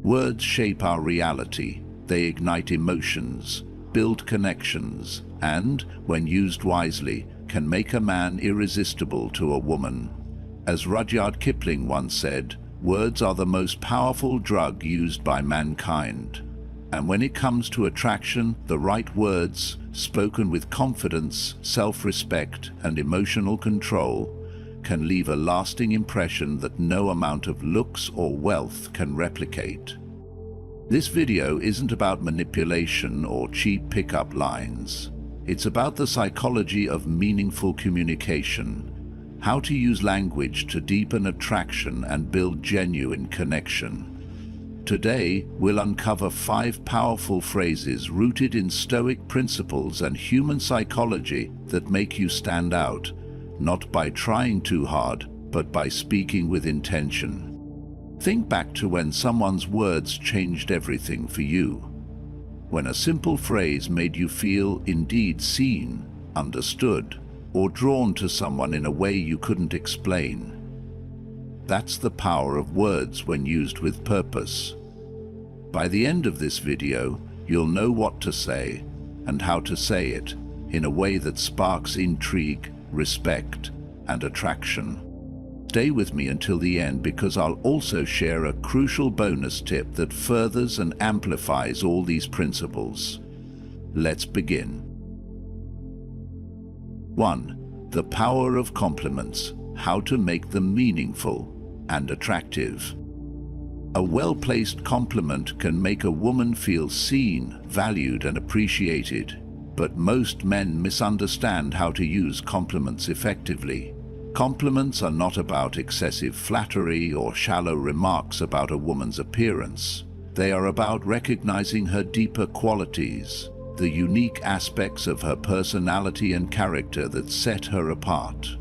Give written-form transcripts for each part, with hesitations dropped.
Words shape our reality. They ignite emotions, build connections, and, when used wisely, can make a man irresistible to a woman. As Rudyard Kipling once said, words are the most powerful drug used by mankind. And when it comes to attraction, the right words, spoken with confidence, self-respect, and emotional control, can leave a lasting impression that no amount of looks or wealth can replicate. This video isn't about manipulation or cheap pickup lines. It's about the psychology of meaningful communication, how to use language to deepen attraction and build genuine connection. Today, we'll uncover 5 powerful phrases rooted in Stoic principles and human psychology that make you stand out, not by trying too hard, but by speaking with intention. Think back to when someone's words changed everything for you. When a simple phrase made you feel indeed seen, understood, or drawn to someone in a way you couldn't explain. That's the power of words when used with purpose. By the end of this video, you'll know what to say and how to say it in a way that sparks intrigue, respect, and attraction. Stay with me until the end because I'll also share a crucial bonus tip that furthers and amplifies all these principles. Let's begin. 1. The power of compliments. How to make them meaningful and attractive. A well-placed compliment can make a woman feel seen, valued, and appreciated, but most men misunderstand how to use compliments effectively. Compliments are not about excessive flattery or shallow remarks about a woman's appearance. They are about recognizing her deeper qualities, the unique aspects of her personality and character that set her apart.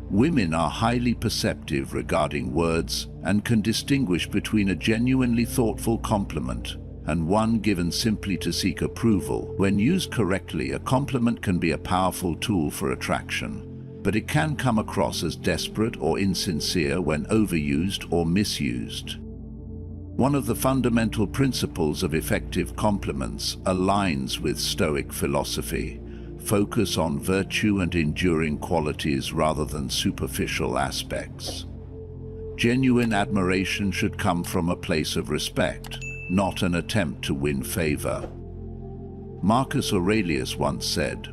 Women are highly perceptive regarding words and can distinguish between a genuinely thoughtful compliment and one given simply to seek approval. When used correctly, a compliment can be a powerful tool for attraction, but it can come across as desperate or insincere when overused or misused. One of the fundamental principles of effective compliments aligns with Stoic philosophy. Focus on virtue and enduring qualities rather than superficial aspects. Genuine admiration should come from a place of respect, not an attempt to win favor. Marcus Aurelius once said,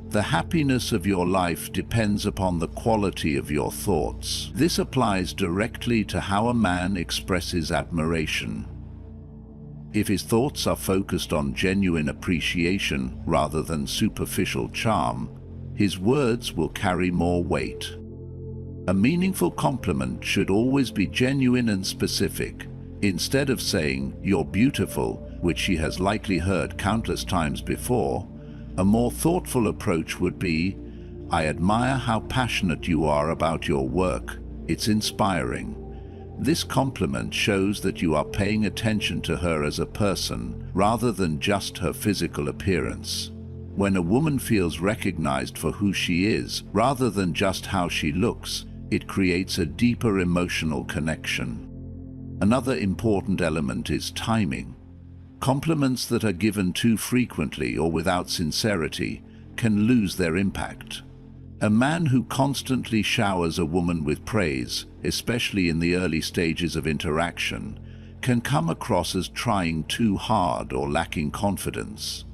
"The happiness of your life depends upon the quality of your thoughts." This applies directly to how a man expresses admiration. If his thoughts are focused on genuine appreciation rather than superficial charm, his words will carry more weight. A meaningful compliment should always be genuine and specific. Instead of saying, "You're beautiful," which she has likely heard countless times before, a more thoughtful approach would be, "I admire how passionate you are about your work. It's inspiring." This compliment shows that you are paying attention to her as a person, rather than just her physical appearance. When a woman feels recognized for who she is, rather than just how she looks, it creates a deeper emotional connection. Another important element is timing. Compliments that are given too frequently or without sincerity can lose their impact. A man who constantly showers a woman with praise, especially in the early stages of interaction, can come across as trying too hard or lacking confidence.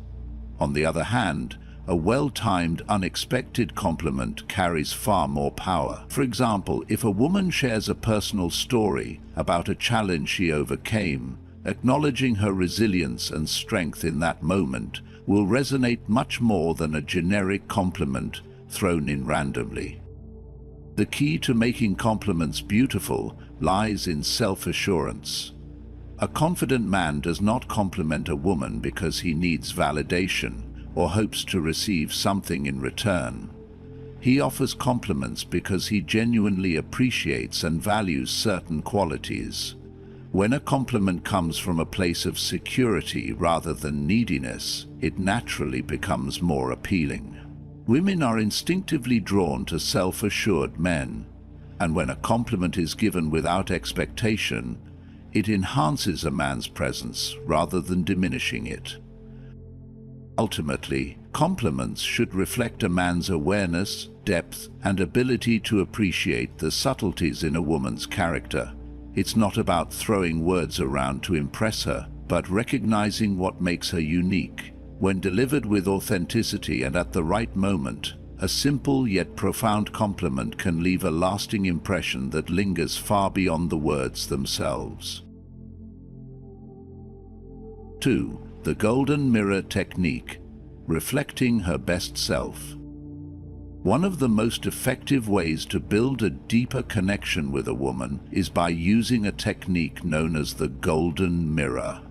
On the other hand, a well-timed, unexpected compliment carries far more power. For example, if a woman shares a personal story about a challenge she overcame, acknowledging her resilience and strength in that moment will resonate much more than a generic compliment thrown in randomly. The key to making compliments beautiful lies in self-assurance. A confident man does not compliment a woman because he needs validation or hopes to receive something in return. He offers compliments because he genuinely appreciates and values certain qualities. When a compliment comes from a place of security rather than neediness, it naturally becomes more appealing. Women are instinctively drawn to self-assured men, and when a compliment is given without expectation, It enhances a man's presence rather than diminishing it. Ultimately, compliments should reflect a man's awareness, depth, and ability to appreciate the subtleties in a woman's character. It's not about throwing words around to impress her, but recognizing what makes her unique. When delivered with authenticity and at the right moment, a simple yet profound compliment can leave a lasting impression that lingers far beyond the words themselves. 2. The Golden Mirror Technique. Reflecting her best self. One of the most effective ways to build a deeper connection with a woman is by using a technique known as the Golden Mirror.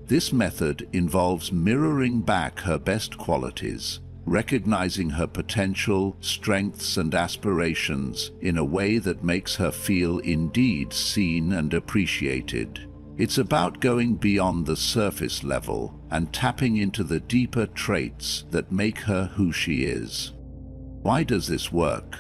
This method involves mirroring back her best qualities, recognizing her potential, strengths, and aspirations in a way that makes her feel indeed seen and appreciated. It's about going beyond the surface level and tapping into the deeper traits that make her who she is. Why does this work?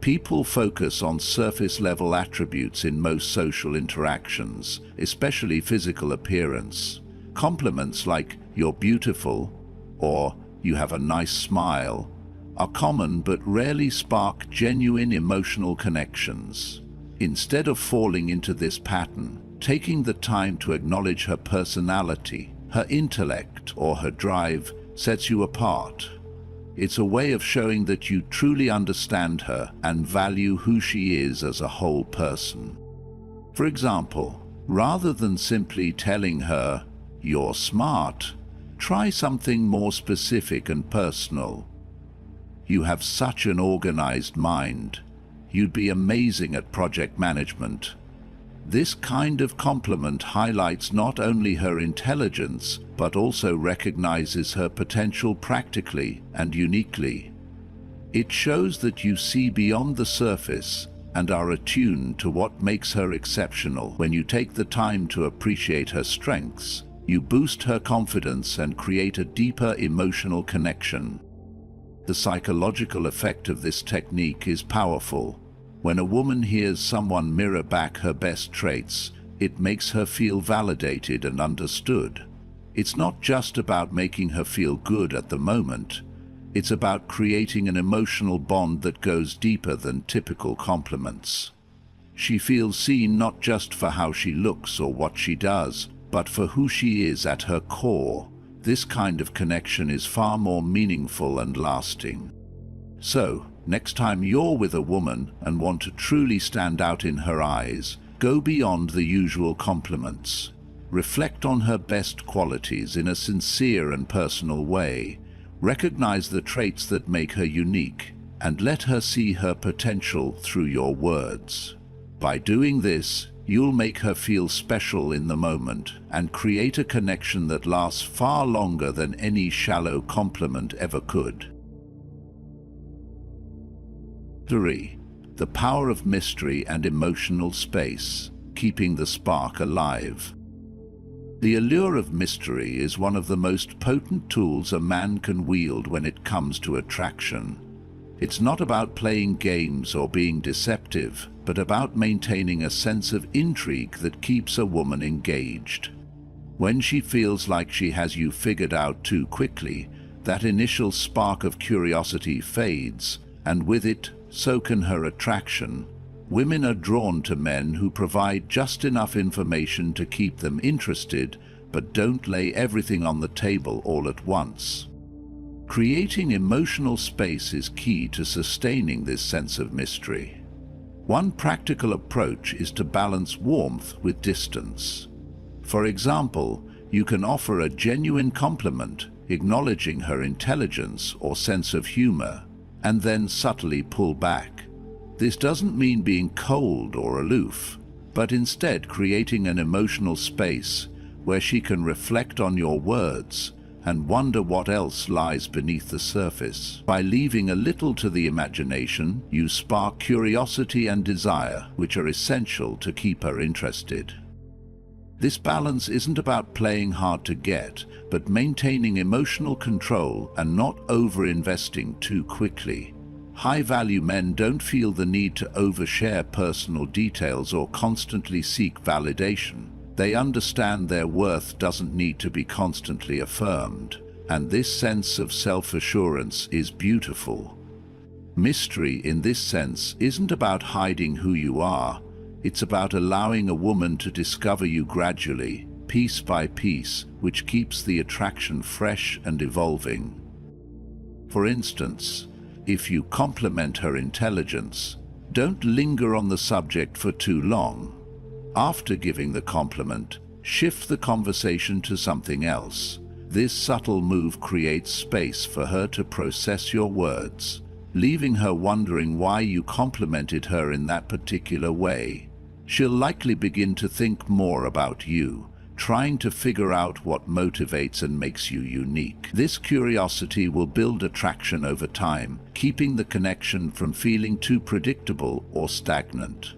People focus on surface-level attributes in most social interactions, especially physical appearance. Compliments like "you're beautiful" or "you have a nice smile" are common but rarely spark genuine emotional connections. Instead of falling into this pattern, taking the time to acknowledge her personality, her intellect, or her drive sets you apart. It's a way of showing that you truly understand her and value who she is as a whole person. For example, rather than simply telling her, "you're smart," try something more specific and personal. "You have such an organized mind. You'd be amazing at project management." This kind of compliment highlights not only her intelligence, but also recognizes her potential practically and uniquely. It shows that you see beyond the surface and are attuned to what makes her exceptional. When you take the time to appreciate her strengths, you boost her confidence and create a deeper emotional connection. The psychological effect of this technique is powerful. When a woman hears someone mirror back her best traits, it makes her feel validated and understood. It's not just about making her feel good at the moment. It's about creating an emotional bond that goes deeper than typical compliments. She feels seen not just for how she looks or what she does, but for who she is at her core. This kind of connection is far more meaningful and lasting. So, next time you're with a woman and want to truly stand out in her eyes, go beyond the usual compliments. Reflect on her best qualities in a sincere and personal way. Recognize the traits that make her unique, and let her see her potential through your words. By doing this, you'll make her feel special in the moment and create a connection that lasts far longer than any shallow compliment ever could. 3. The power of mystery and emotional space, keeping the spark alive. The allure of mystery is one of the most potent tools a man can wield when it comes to attraction. It's not about playing games or being deceptive, but about maintaining a sense of intrigue that keeps a woman engaged. When she feels like she has you figured out too quickly, that initial spark of curiosity fades, and with it, so can her attraction. Women are drawn to men who provide just enough information to keep them interested, but don't lay everything on the table all at once. Creating emotional space is key to sustaining this sense of mystery. One practical approach is to balance warmth with distance. For example, you can offer a genuine compliment, acknowledging her intelligence or sense of humor, and then subtly pull back. This doesn't mean being cold or aloof, but instead creating an emotional space where she can reflect on your words and wonder what else lies beneath the surface. By leaving a little to the imagination, you spark curiosity and desire, which are essential to keep her interested. This balance isn't about playing hard to get, but maintaining emotional control and not over-investing too quickly. High-value men don't feel the need to overshare personal details or constantly seek validation. They understand their worth doesn't need to be constantly affirmed, and this sense of self-assurance is beautiful. Mystery, in this sense, isn't about hiding who you are. It's about allowing a woman to discover you gradually, piece by piece, which keeps the attraction fresh and evolving. For instance, if you compliment her intelligence, don't linger on the subject for too long. After giving the compliment, shift the conversation to something else. This subtle move creates space for her to process your words, leaving her wondering why you complimented her in that particular way. She'll likely begin to think more about you, trying to figure out what motivates and makes you unique. This curiosity will build attraction over time, keeping the connection from feeling too predictable or stagnant.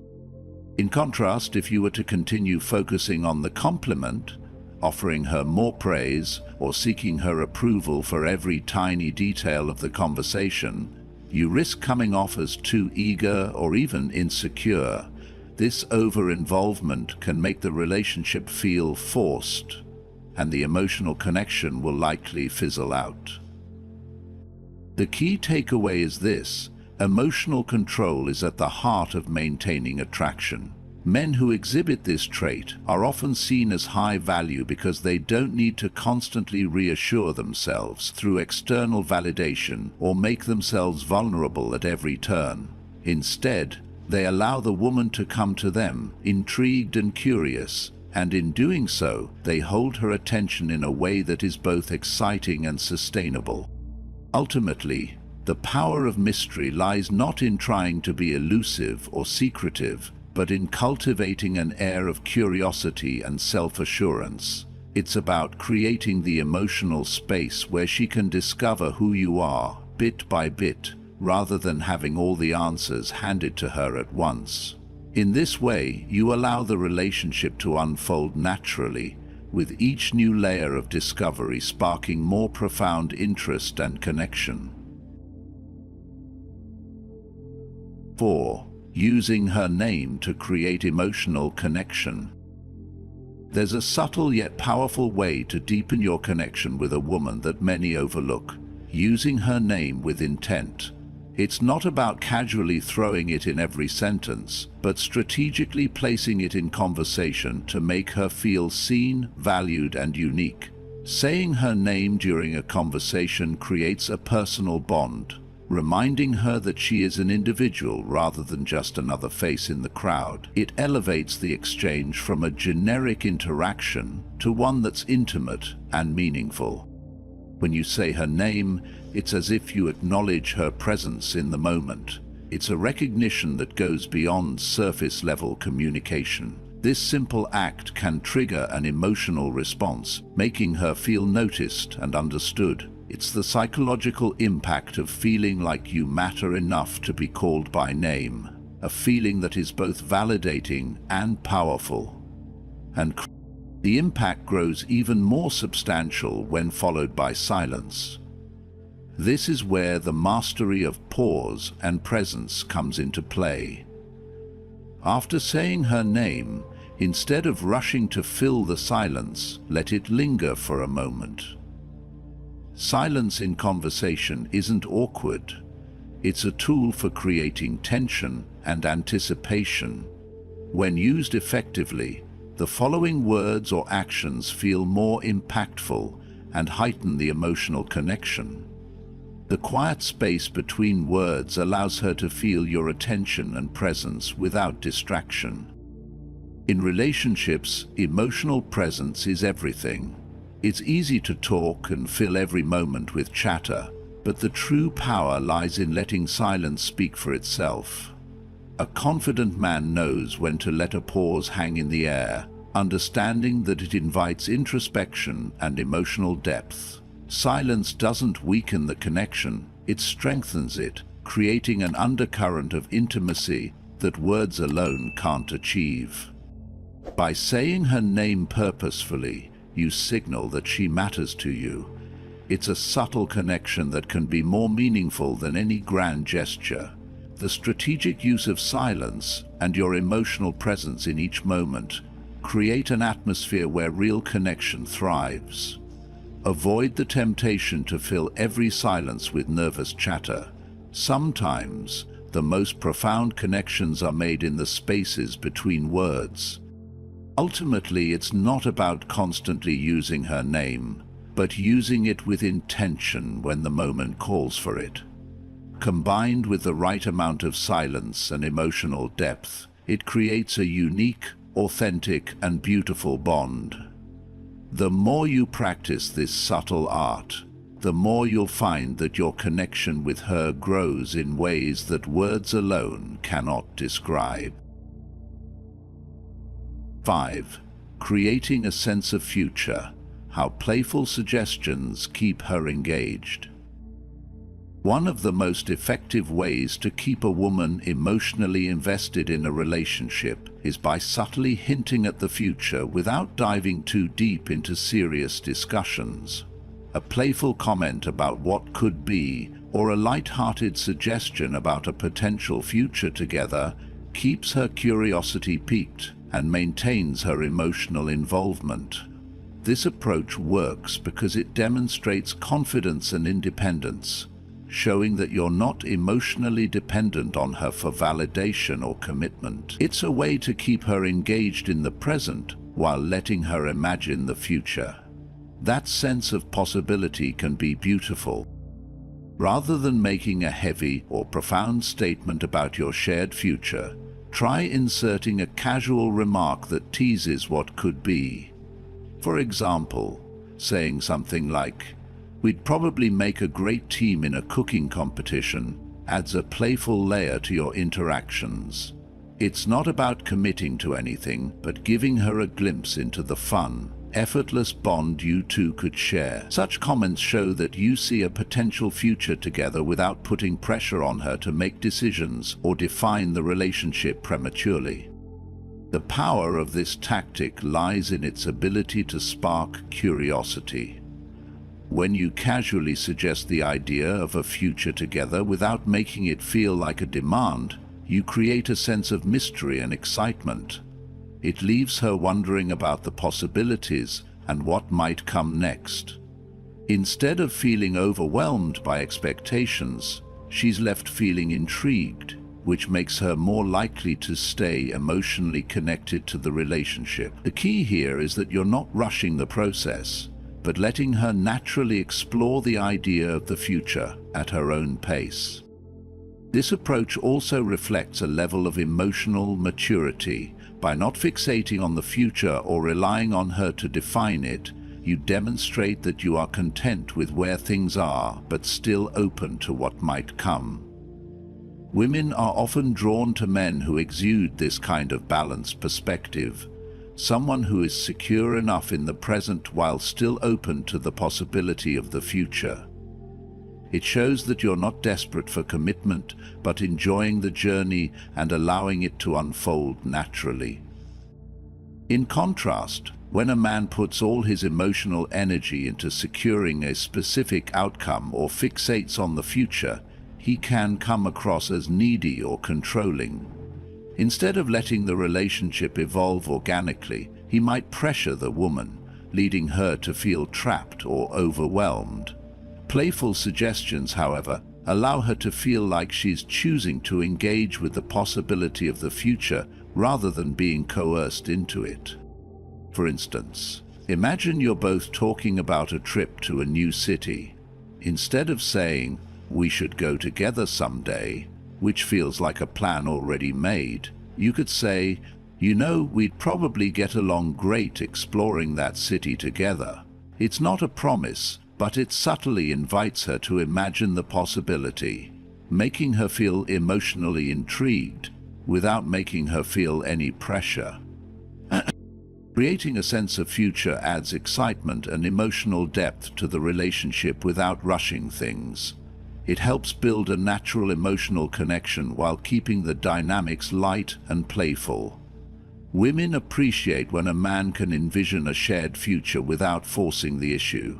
In contrast, if you were to continue focusing on the compliment, offering her more praise, or seeking her approval for every tiny detail of the conversation, you risk coming off as too eager or even insecure. This over-involvement can make the relationship feel forced, and the emotional connection will likely fizzle out. The key takeaway is this: emotional control is at the heart of maintaining attraction. Men who exhibit this trait are often seen as high value because they don't need to constantly reassure themselves through external validation or make themselves vulnerable at every turn. Instead, they allow the woman to come to them, intrigued and curious, and in doing so, they hold her attention in a way that is both exciting and sustainable. Ultimately, the power of mystery lies not in trying to be elusive or secretive, but in cultivating an air of curiosity and self-assurance. It's about creating the emotional space where she can discover who you are, bit by bit, rather than having all the answers handed to her at once. In this way, you allow the relationship to unfold naturally, with each new layer of discovery sparking more profound interest and connection. 4. Using her name to create emotional connection. There's a subtle yet powerful way to deepen your connection with a woman that many overlook: using her name with intent. It's not about casually throwing it in every sentence, but strategically placing it in conversation to make her feel seen, valued, and unique. Saying her name during a conversation creates a personal bond, reminding her that she is an individual rather than just another face in the crowd. It elevates the exchange from a generic interaction to one that's intimate and meaningful. When you say her name, it's as if you acknowledge her presence in the moment. It's a recognition that goes beyond surface-level communication. This simple act can trigger an emotional response, making her feel noticed and understood. It's the psychological impact of feeling like you matter enough to be called by name, a feeling that is both validating and powerful. And the impact grows even more substantial when followed by silence. This is where the mastery of pause and presence comes into play. After saying her name, instead of rushing to fill the silence, let it linger for a moment. Silence in conversation isn't awkward. It's a tool for creating tension and anticipation. When used effectively, the following words or actions feel more impactful and heighten the emotional connection. The quiet space between words allows her to feel your attention and presence without distraction. In relationships, emotional presence is everything. It's easy to talk and fill every moment with chatter, but the true power lies in letting silence speak for itself. A confident man knows when to let a pause hang in the air, understanding that it invites introspection and emotional depth. Silence doesn't weaken the connection, it strengthens it, creating an undercurrent of intimacy that words alone can't achieve. By saying her name purposefully, you signal that she matters to you. It's a subtle connection that can be more meaningful than any grand gesture. The strategic use of silence and your emotional presence in each moment create an atmosphere where real connection thrives. Avoid the temptation to fill every silence with nervous chatter. Sometimes, the most profound connections are made in the spaces between words. Ultimately, it's not about constantly using her name, but using it with intention when the moment calls for it. Combined with the right amount of silence and emotional depth, it creates a unique, authentic, and beautiful bond. The more you practice this subtle art, the more you'll find that your connection with her grows in ways that words alone cannot describe. 5. Creating a sense of future. How playful suggestions keep her engaged. One of the most effective ways to keep a woman emotionally invested in a relationship is by subtly hinting at the future without diving too deep into serious discussions. A playful comment about what could be, or a light-hearted suggestion about a potential future together, keeps her curiosity piqued and maintains her emotional involvement. This approach works because it demonstrates confidence and independence, showing that you're not emotionally dependent on her for validation or commitment. It's a way to keep her engaged in the present while letting her imagine the future. That sense of possibility can be beautiful. Rather than making a heavy or profound statement about your shared future, try inserting a casual remark that teases what could be. For example, saying something like, "We'd probably make a great team in a cooking competition," adds a playful layer to your interactions. It's not about committing to anything, but giving her a glimpse into the fun, effortless bond you two could share. Such comments show that you see a potential future together without putting pressure on her to make decisions or define the relationship prematurely. The power of this tactic lies in its ability to spark curiosity. When you casually suggest the idea of a future together without making it feel like a demand, you create a sense of mystery and excitement. It leaves her wondering about the possibilities and what might come next. Instead of feeling overwhelmed by expectations, she's left feeling intrigued, which makes her more likely to stay emotionally connected to the relationship. The key here is that you're not rushing the process, but letting her naturally explore the idea of the future at her own pace. This approach also reflects a level of emotional maturity. By not fixating on the future or relying on her to define it, you demonstrate that you are content with where things are, but still open to what might come. Women are often drawn to men who exude this kind of balanced perspective, someone who is secure enough in the present while still open to the possibility of the future. It shows that you're not desperate for commitment, but enjoying the journey and allowing it to unfold naturally. In contrast, when a man puts all his emotional energy into securing a specific outcome or fixates on the future, he can come across as needy or controlling. Instead of letting the relationship evolve organically, he might pressure the woman, leading her to feel trapped or overwhelmed. Playful suggestions, however, allow her to feel like she's choosing to engage with the possibility of the future rather than being coerced into it. For instance, imagine you're both talking about a trip to a new city. Instead of saying, "We should go together someday," which feels like a plan already made, you could say, "You know, we'd probably get along great exploring that city together." It's not a promise, but it subtly invites her to imagine the possibility, making her feel emotionally intrigued without making her feel any pressure. Creating a sense of future adds excitement and emotional depth to the relationship without rushing things. It helps build a natural emotional connection while keeping the dynamics light and playful. Women appreciate when a man can envision a shared future without forcing the issue,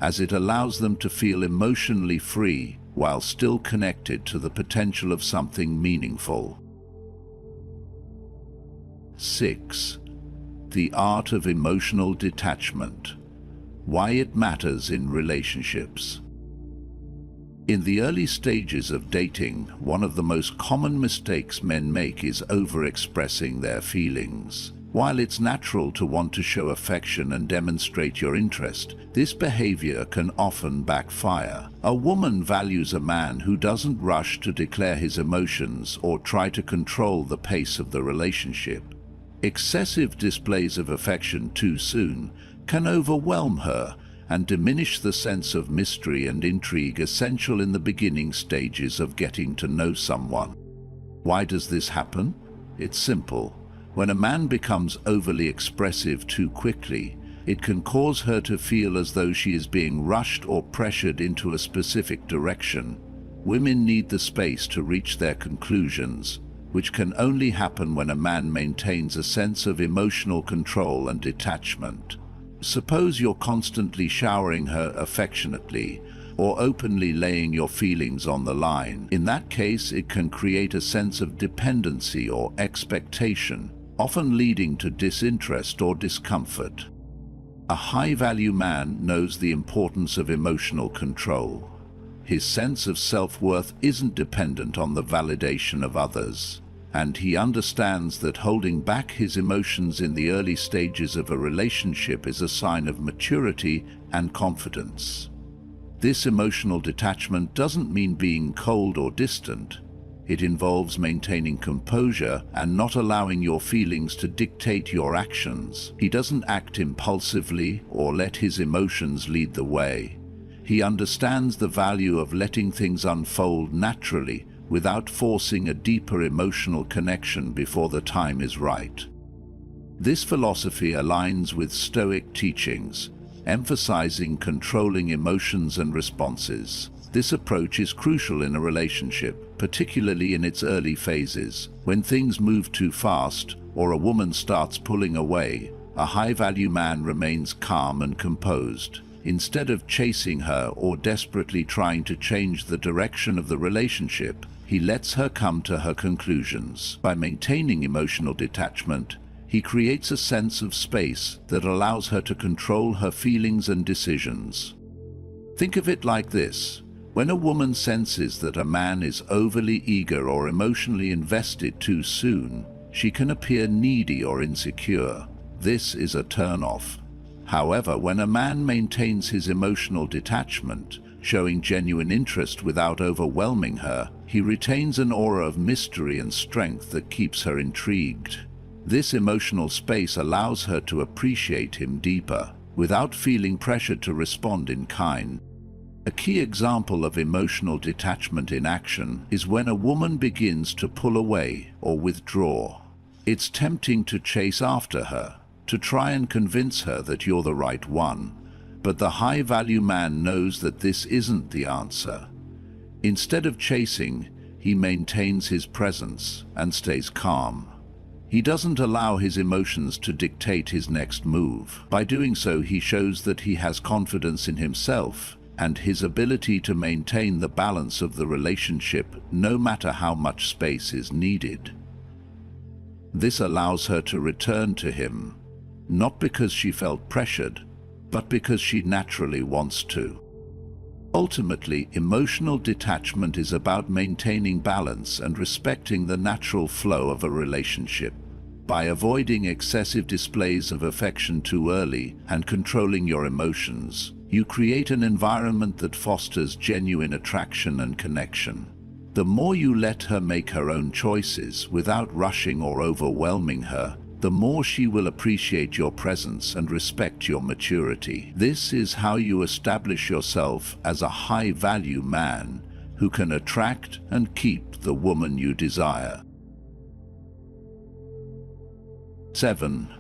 as it allows them to feel emotionally free while still connected to the potential of something meaningful. 6. The art of emotional detachment. Why it matters in relationships. In the early stages of dating, one of the most common mistakes men make is overexpressing their feelings. While it's natural to want to show affection and demonstrate your interest, this behavior can often backfire. A woman values a man who doesn't rush to declare his emotions or try to control the pace of the relationship. Excessive displays of affection too soon can overwhelm her and diminish the sense of mystery and intrigue essential in the beginning stages of getting to know someone. Why does this happen? It's simple. When a man becomes overly expressive too quickly, it can cause her to feel as though she is being rushed or pressured into a specific direction. Women need the space to reach their conclusions, which can only happen when a man maintains a sense of emotional control and detachment. Suppose you're constantly showering her affectionately or openly laying your feelings on the line. In that case, it can create a sense of dependency or expectation, often leading to disinterest or discomfort. A high-value man knows the importance of emotional control. His sense of self-worth isn't dependent on the validation of others, and he understands that holding back his emotions in the early stages of a relationship is a sign of maturity and confidence. This emotional detachment doesn't mean being cold or distant. It involves maintaining composure and not allowing your feelings to dictate your actions. He doesn't act impulsively or let his emotions lead the way. He understands the value of letting things unfold naturally without forcing a deeper emotional connection before the time is right. This philosophy aligns with Stoic teachings, emphasizing controlling emotions and responses. This approach is crucial in a relationship, particularly in its early phases. When things move too fast or a woman starts pulling away, a high-value man remains calm and composed. Instead of chasing her or desperately trying to change the direction of the relationship, he lets her come to her conclusions. By maintaining emotional detachment, he creates a sense of space that allows her to control her feelings and decisions. Think of it like this. When a woman senses that a man is overly eager or emotionally invested too soon, she can appear needy or insecure. This is a turn-off. However, when a man maintains his emotional detachment, showing genuine interest without overwhelming her, he retains an aura of mystery and strength that keeps her intrigued. This emotional space allows her to appreciate him deeper, without feeling pressured to respond in kind. A key example of emotional detachment in action is when a woman begins to pull away or withdraw. It's tempting to chase after her, to try and convince her that you're the right one, but the high-value man knows that this isn't the answer. Instead of chasing, he maintains his presence and stays calm. He doesn't allow his emotions to dictate his next move. By doing so, he shows that he has confidence in himself and his ability to maintain the balance of the relationship no matter how much space is needed. This allows her to return to him, not because she felt pressured, but because she naturally wants to. Ultimately, emotional detachment is about maintaining balance and respecting the natural flow of a relationship. By avoiding excessive displays of affection too early and controlling your emotions, you create an environment that fosters genuine attraction and connection. The more you let her make her own choices without rushing or overwhelming her, the more she will appreciate your presence and respect your maturity. This is how you establish yourself as a high-value man who can attract and keep the woman you desire. 7.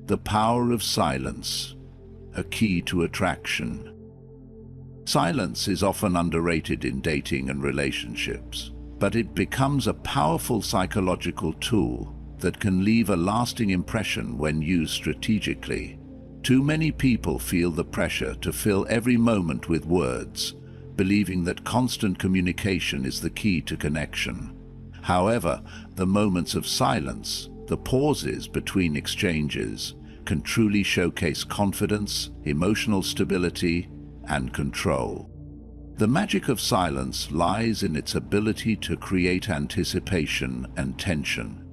The power of silence, a key to attraction. Silence is often underrated in dating and relationships, but it becomes a powerful psychological tool that can leave a lasting impression when used strategically. Too many people feel the pressure to fill every moment with words, believing that constant communication is the key to connection. However, the moments of silence, the pauses between exchanges, can truly showcase confidence, emotional stability, and control. The magic of silence lies in its ability to create anticipation and tension.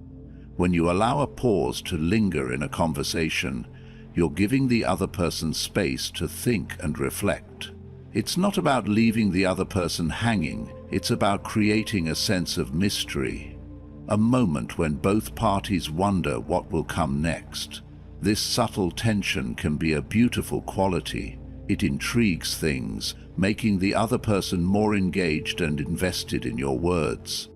When you allow a pause to linger in a conversation, you're giving the other person space to think and reflect. It's not about leaving the other person hanging, it's about creating a sense of mystery. A moment when both parties wonder what will come next. This subtle tension can be a beautiful quality. It intrigues things, making the other person more engaged and invested in your words.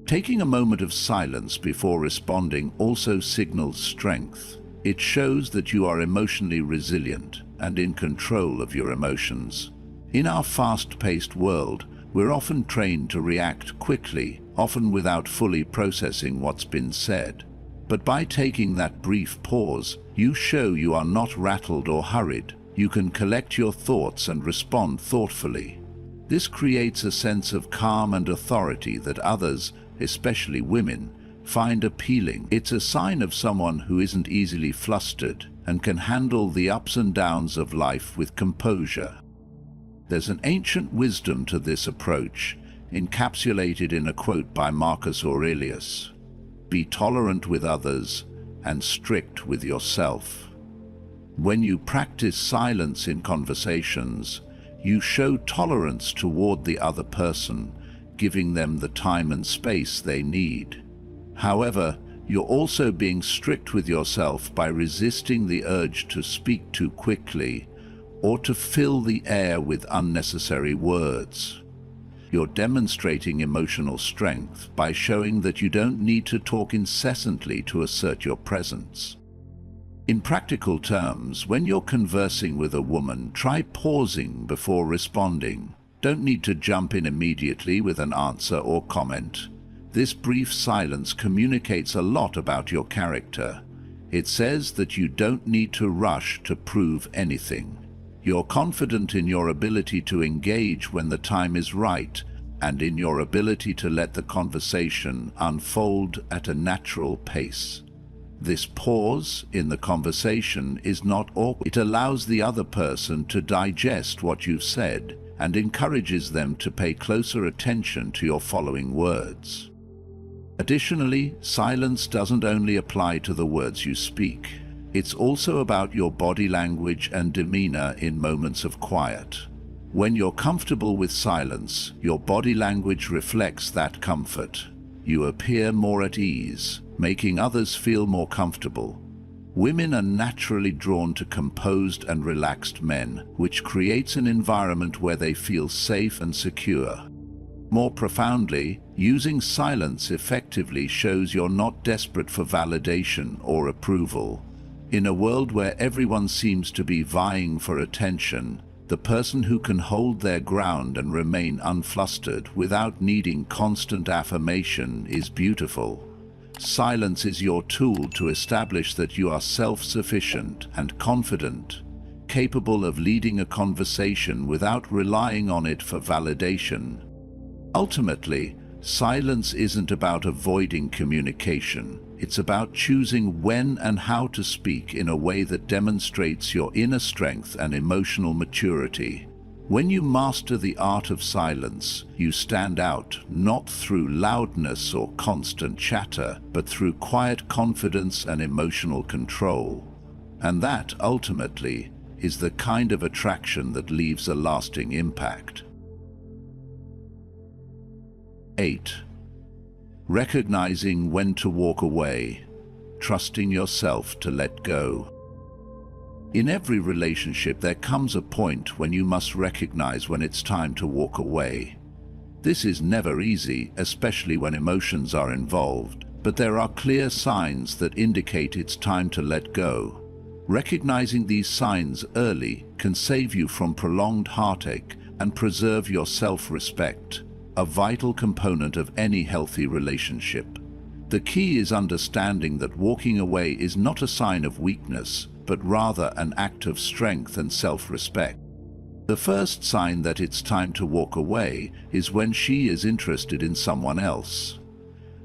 Taking a moment of silence before responding also signals strength. It shows that you are emotionally resilient and in control of your emotions. In our fast-paced world, we're often trained to react quickly, often without fully processing what's been said. But by taking that brief pause, you show you are not rattled or hurried. You can collect your thoughts and respond thoughtfully. This creates a sense of calm and authority that others, especially women, find appealing. It's a sign of someone who isn't easily flustered and can handle the ups and downs of life with composure. There's an ancient wisdom to this approach, encapsulated in a quote by Marcus Aurelius: "Be tolerant with others and strict with yourself." When you practice silence in conversations, you show tolerance toward the other person, giving them the time and space they need. However, you're also being strict with yourself by resisting the urge to speak too quickly or to fill the air with unnecessary words. You're demonstrating emotional strength by showing that you don't need to talk incessantly to assert your presence. In practical terms, when you're conversing with a woman, try pausing before responding. Don't need to jump in immediately with an answer or comment. This brief silence communicates a lot about your character. It says that you don't need to rush to prove anything. You're confident in your ability to engage when the time is right, and in your ability to let the conversation unfold at a natural pace. This pause in the conversation is not awkward. It allows the other person to digest what you've said and encourages them to pay closer attention to your following words. Additionally, silence doesn't only apply to the words you speak. It's also about your body language and demeanor in moments of quiet. When you're comfortable with silence, your body language reflects that comfort. You appear more at ease, making others feel more comfortable. Women are naturally drawn to composed and relaxed men, which creates an environment where they feel safe and secure. More profoundly, using silence effectively shows you're not desperate for validation or approval. In a world where everyone seems to be vying for attention, the person who can hold their ground and remain unflustered without needing constant affirmation is beautiful. Silence is your tool to establish that you are self-sufficient and confident, capable of leading a conversation without relying on it for validation. Ultimately, silence isn't about avoiding communication. It's about choosing when and how to speak in a way that demonstrates your inner strength and emotional maturity. When you master the art of silence, you stand out not through loudness or constant chatter, but through quiet confidence and emotional control. And that, ultimately, is the kind of attraction that leaves a lasting impact. 8. Recognizing when to walk away, trusting yourself to let go. In every relationship, there comes a point when you must recognize when it's time to walk away. This is never easy, especially when emotions are involved, but there are clear signs that indicate it's time to let go. Recognizing these signs early can save you from prolonged heartache and preserve your self-respect, a vital component of any healthy relationship. The key is understanding that walking away is not a sign of weakness, but rather an act of strength and self-respect. The first sign that it's time to walk away is when she is interested in someone else.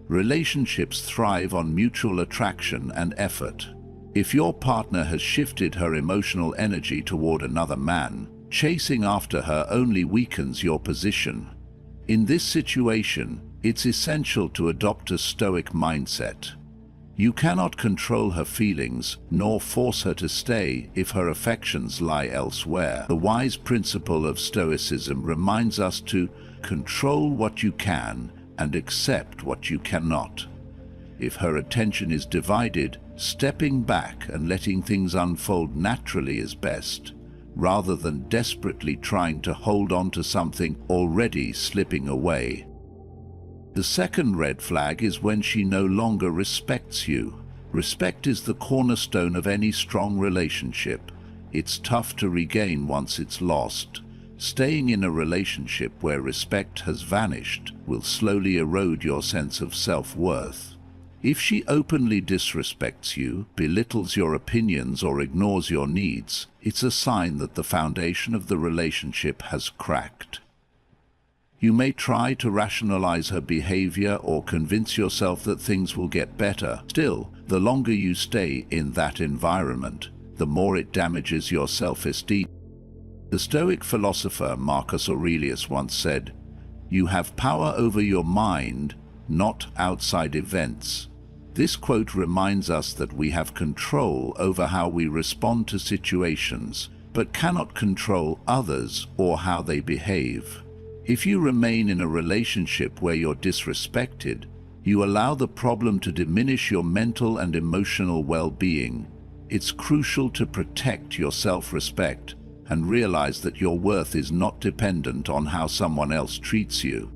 Relationships thrive on mutual attraction and effort. If your partner has shifted her emotional energy toward another man, chasing after her only weakens your position. In this situation, it's essential to adopt a Stoic mindset. You cannot control her feelings, nor force her to stay if her affections lie elsewhere. The wise principle of Stoicism reminds us to control what you can and accept what you cannot. If her attention is divided, stepping back and letting things unfold naturally is best, rather than desperately trying to hold on to something already slipping away. The second red flag is when she no longer respects you. Respect is the cornerstone of any strong relationship. It's tough to regain once it's lost. Staying in a relationship where respect has vanished will slowly erode your sense of self-worth. If she openly disrespects you, belittles your opinions, or ignores your needs, it's a sign that the foundation of the relationship has cracked. You may try to rationalize her behavior or convince yourself that things will get better. Still, the longer you stay in that environment, the more it damages your self-esteem. The Stoic philosopher Marcus Aurelius once said, "You have power over your mind, not outside events." This quote reminds us that we have control over how we respond to situations, but cannot control others or how they behave. If you remain in a relationship where you're disrespected, you allow the problem to diminish your mental and emotional well-being. It's crucial to protect your self-respect and realize that your worth is not dependent on how someone else treats you.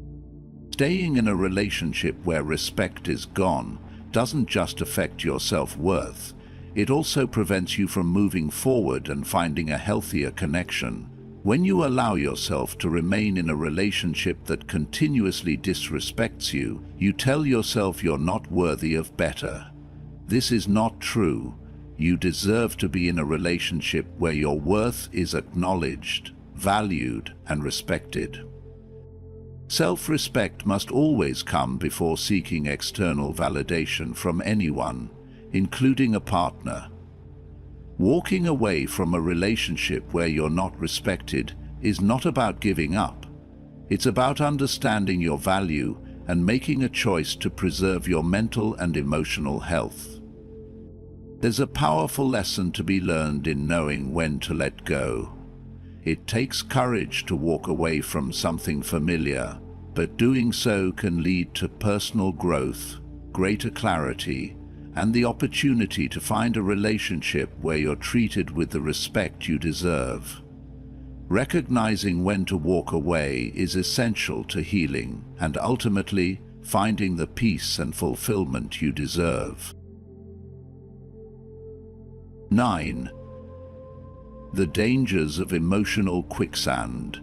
Staying in a relationship where respect is gone doesn't just affect your self-worth, it also prevents you from moving forward and finding a healthier connection. When you allow yourself to remain in a relationship that continuously disrespects you, you tell yourself you're not worthy of better. This is not true. You deserve to be in a relationship where your worth is acknowledged, valued, and respected. Self-respect must always come before seeking external validation from anyone, including a partner. Walking away from a relationship where you're not respected is not about giving up. It's about understanding your value and making a choice to preserve your mental and emotional health. There's a powerful lesson to be learned in knowing when to let go. It takes courage to walk away from something familiar, but doing so can lead to personal growth, greater clarity, and the opportunity to find a relationship where you're treated with the respect you deserve. Recognizing when to walk away is essential to healing and ultimately finding the peace and fulfillment you deserve. 9. The dangers of emotional quicksand.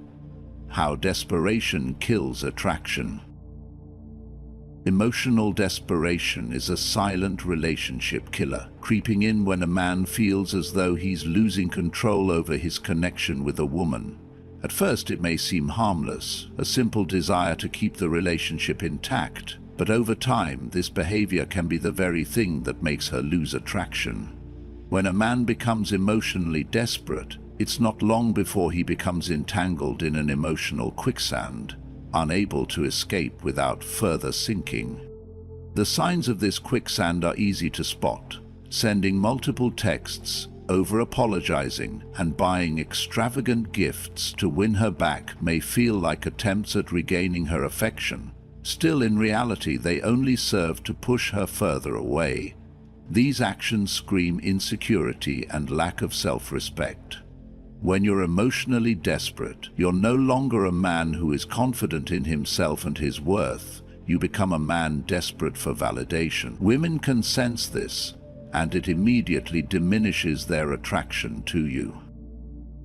How desperation kills attraction. Emotional desperation is a silent relationship killer, creeping in when a man feels as though he's losing control over his connection with a woman. At first it may seem harmless, a simple desire to keep the relationship intact, but over time this behavior can be the very thing that makes her lose attraction. When a man becomes emotionally desperate, it's not long before he becomes entangled in an emotional quicksand, unable to escape without further sinking. The signs of this quicksand are easy to spot. Sending multiple texts, over-apologizing, and buying extravagant gifts to win her back may feel like attempts at regaining her affection. Still, in reality, they only serve to push her further away. These actions scream insecurity and lack of self-respect. When you're emotionally desperate, you're no longer a man who is confident in himself and his worth. You become a man desperate for validation. Women can sense this, and it immediately diminishes their attraction to you.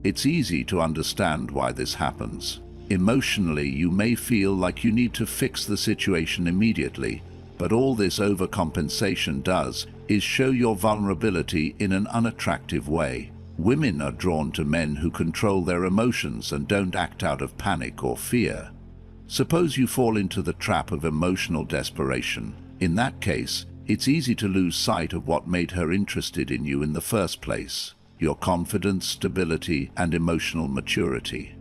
It's easy to understand why this happens. Emotionally, you may feel like you need to fix the situation immediately, But all this overcompensation does is show your vulnerability in an unattractive way. Women are drawn to men who control their emotions and don't act out of panic or fear. Suppose you fall into the trap of emotional desperation. In that case, it's easy to lose sight of what made her interested in you in the first place: your confidence, stability, and emotional maturity.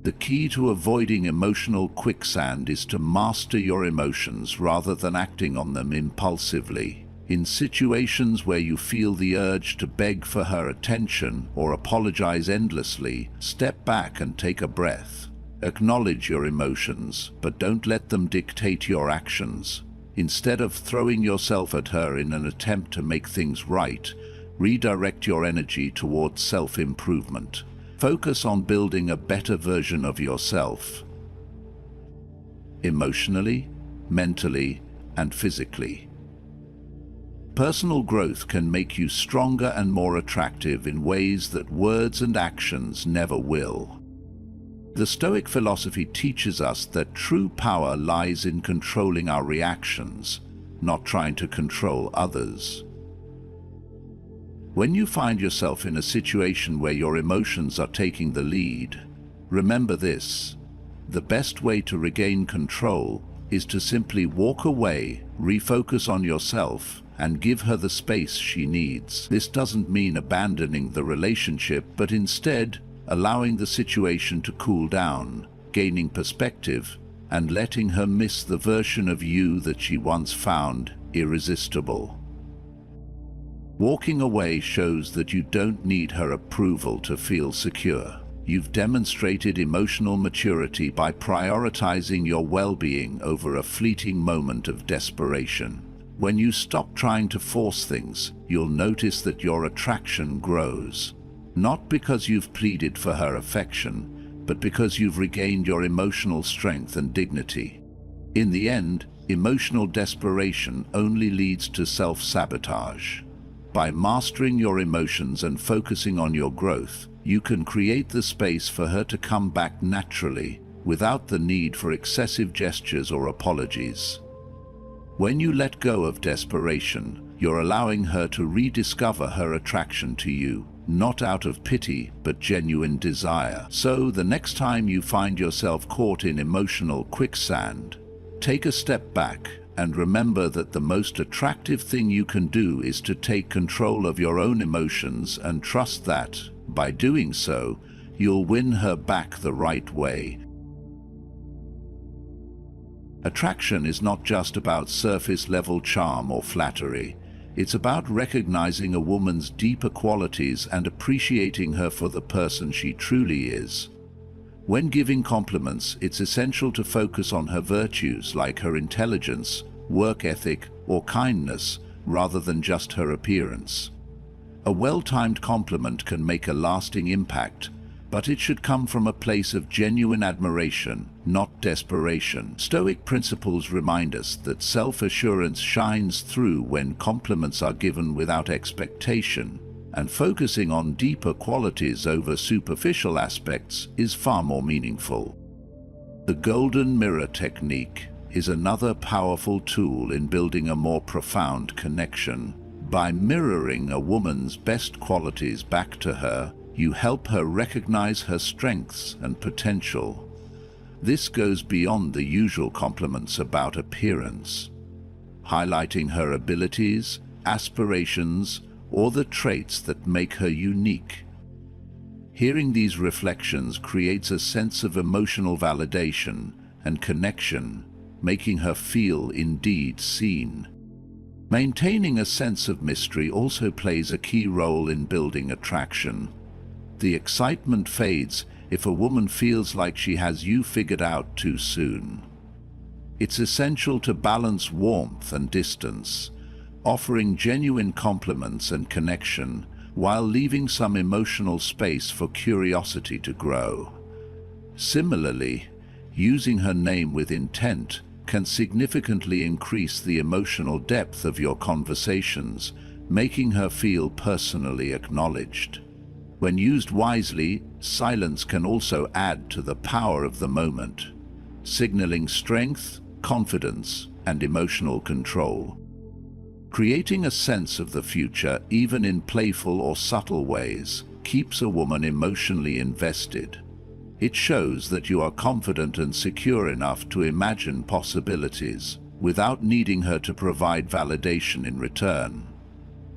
The key to avoiding emotional quicksand is to master your emotions rather than acting on them impulsively. In situations where you feel the urge to beg for her attention or apologize endlessly, step back and take a breath. Acknowledge your emotions, but don't let them dictate your actions. Instead of throwing yourself at her in an attempt to make things right, redirect your energy towards self-improvement. Focus on building a better version of yourself, emotionally, mentally, and physically. Personal growth can make you stronger and more attractive in ways that words and actions never will. The Stoic philosophy teaches us that true power lies in controlling our reactions, not trying to control others. When you find yourself in a situation where your emotions are taking the lead, remember this: the best way to regain control is to simply walk away, refocus on yourself, and give her the space she needs. This doesn't mean abandoning the relationship, but instead allowing the situation to cool down, gaining perspective, and letting her miss the version of you that she once found irresistible. Walking away shows that you don't need her approval to feel secure. You've demonstrated emotional maturity by prioritizing your well-being over a fleeting moment of desperation. When you stop trying to force things, you'll notice that your attraction grows. Not because you've pleaded for her affection, but because you've regained your emotional strength and dignity. In the end, emotional desperation only leads to self-sabotage. By mastering your emotions and focusing on your growth, you can create the space for her to come back naturally, without the need for excessive gestures or apologies. When you let go of desperation, you're allowing her to rediscover her attraction to you, not out of pity, but genuine desire. So the next time you find yourself caught in emotional quicksand, take a step back and remember that the most attractive thing you can do is to take control of your own emotions and trust that, by doing so, you'll win her back the right way. Attraction is not just about surface-level charm or flattery. It's about recognizing a woman's deeper qualities and appreciating her for the person she truly is. When giving compliments, it's essential to focus on her virtues like her intelligence, work ethic, or kindness, rather than just her appearance. A well-timed compliment can make a lasting impact, but it should come from a place of genuine admiration, not desperation. Stoic principles remind us that self-assurance shines through when compliments are given without expectation, and focusing on deeper qualities over superficial aspects is far more meaningful. The golden mirror technique is another powerful tool in building a more profound connection. By mirroring a woman's best qualities back to her, you help her recognize her strengths and potential. This goes beyond the usual compliments about appearance, highlighting her abilities, aspirations, or the traits that make her unique. Hearing these reflections creates a sense of emotional validation and connection, making her feel indeed seen. Maintaining a sense of mystery also plays a key role in building attraction. The excitement fades if a woman feels like she has you figured out too soon. It's essential to balance warmth and distance, offering genuine compliments and connection while leaving some emotional space for curiosity to grow. Similarly, using her name with intent can significantly increase the emotional depth of your conversations, making her feel personally acknowledged. When used wisely, silence can also add to the power of the moment, signaling strength, confidence, and emotional control. Creating a sense of the future, even in playful or subtle ways, keeps a woman emotionally invested. It shows that you are confident and secure enough to imagine possibilities without needing her to provide validation in return.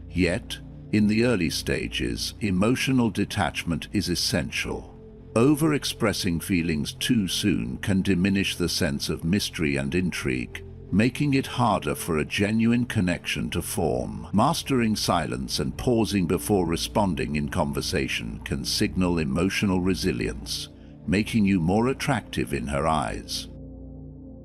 Yet, in the early stages, emotional detachment is essential. Over-expressing feelings too soon can diminish the sense of mystery and intrigue, making it harder for a genuine connection to form. Mastering silence and pausing before responding in conversation can signal emotional resilience, making you more attractive in her eyes.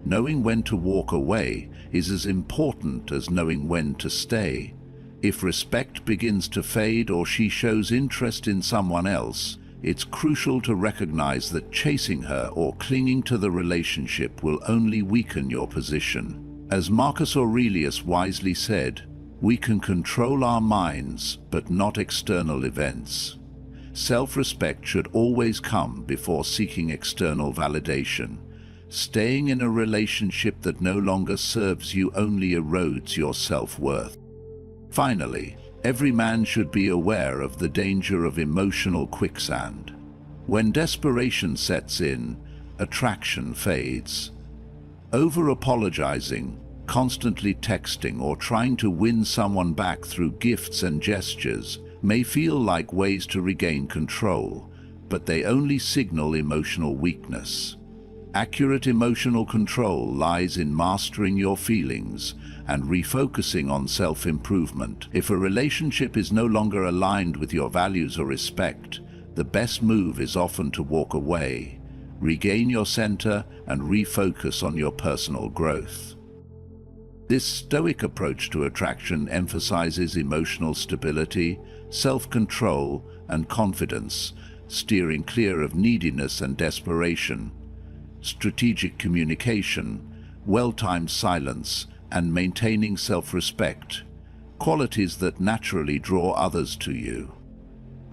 Knowing when to walk away is as important as knowing when to stay. If respect begins to fade or she shows interest in someone else, it's crucial to recognize that chasing her or clinging to the relationship will only weaken your position. As Marcus Aurelius wisely said, we can control our minds, but not external events. Self-respect should always come before seeking external validation. Staying in a relationship that no longer serves you only erodes your self-worth. Finally, every man should be aware of the danger of emotional quicksand. When desperation sets in, attraction fades. Over-apologizing, constantly texting, or trying to win someone back through gifts and gestures may feel like ways to regain control, but they only signal emotional weakness. Accurate emotional control lies in mastering your feelings and refocusing on self-improvement. If a relationship is no longer aligned with your values or respect, the best move is often to walk away, regain your center, and refocus on your personal growth. This Stoic approach to attraction emphasizes emotional stability, self-control, and confidence, steering clear of neediness and desperation. Strategic communication, well-timed silence, and maintaining self-respect, qualities that naturally draw others to you.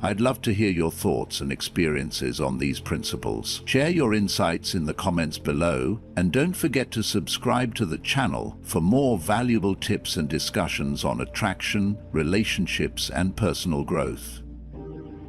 I'd love to hear your thoughts and experiences on these principles. Share your insights in the comments below, and don't forget to subscribe to the channel for more valuable tips and discussions on attraction, relationships, and personal growth.